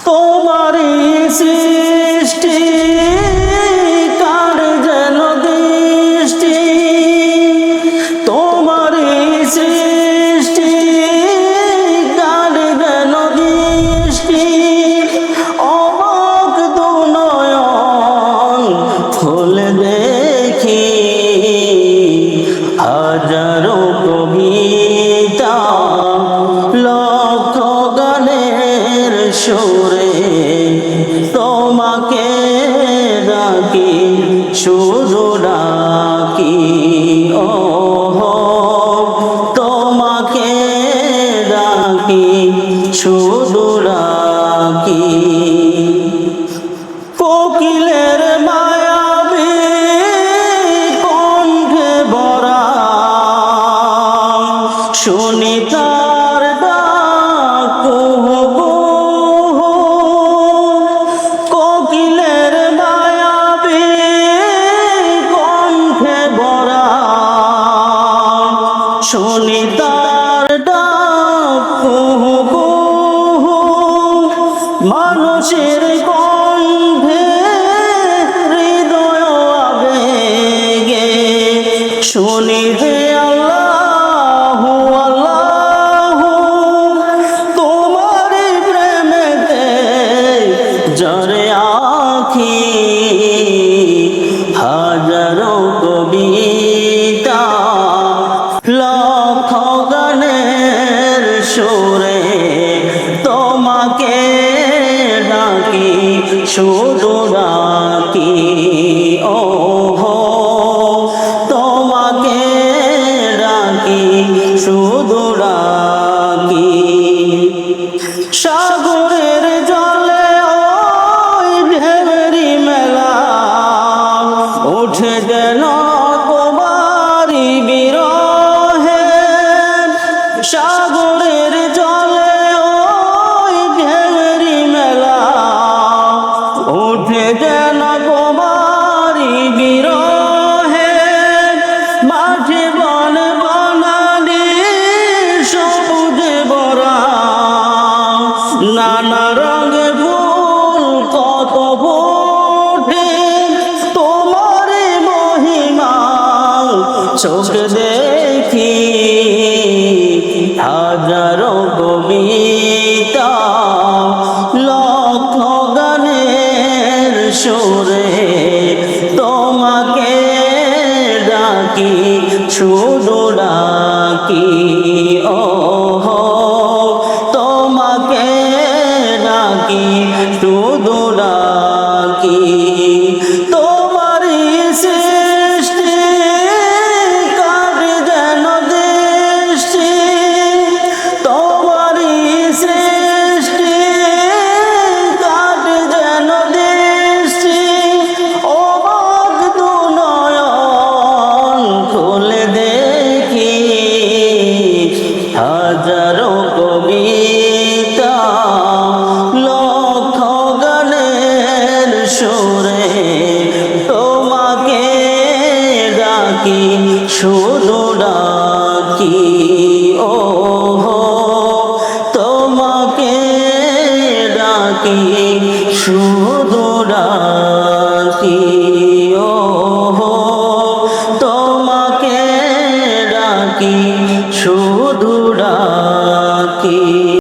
তোমারই সৃষ্টি কার যেন দৃষ্টি, তোমারই সৃষ্টি কার যেন দৃষ্টি, অবাক দুনয়ন খুলে দেখি হাজারো কবিতা লক্ষ গানের সুরে তোমাকে ডাকি, শুধু ডাকি ও তোমাকে ডাকি, শুধু ডাকি। কোকিলের মায়াবী কণ্ঠে ভরা শুনি তার ডাক কুহু কুহু, কোকিলের মায়াবী কণ্ঠে ভরা শুনি তার ডাক কুহু কুহু, মানুষের কণ্ঠে হৃদয় আবেগে শুনি হে আল্লাহু আল্লাহু, তোমার প্রেমেতে জরে আখি হাজারো কবিতা লক্ষ গানের সুরে তোমাকে ডাকি, শুধু ডাকি ও তোমাকে ডাকি, শুধু ডাকি। সাগরের জলে ওই ঢেউয়েরই মেলা উঠে যেন তোমারই বিরহে, সাগরের জলে ওই ঢেউয়েরই মেলা উঠে যেন তোমারই বিরহে, মাঠে বনে বনানি সবুজে ভরা নানা রঙের ফুল কত ফোটে, তোমার মহিমা চোখে দেখি হাজারো কবিতা লক্ষ গানের সুরে তোমাকে ডাকি, শুধু ডাকি ও তোমাকে ডাকি, শুধু ডাকি। তোমারই সৃষ্টি কার যেন দৃষ্টি, তোমারই সৃষ্টি কার যেন দৃষ্টি, অবাক দুনয়ন খুলে দেখি হাজারো কবিতা লক্ষ গানের সুরে তোমাকে ডাকি, শুধু ডাকি ও তোমাকে ডাকি, শুধু ডাকি।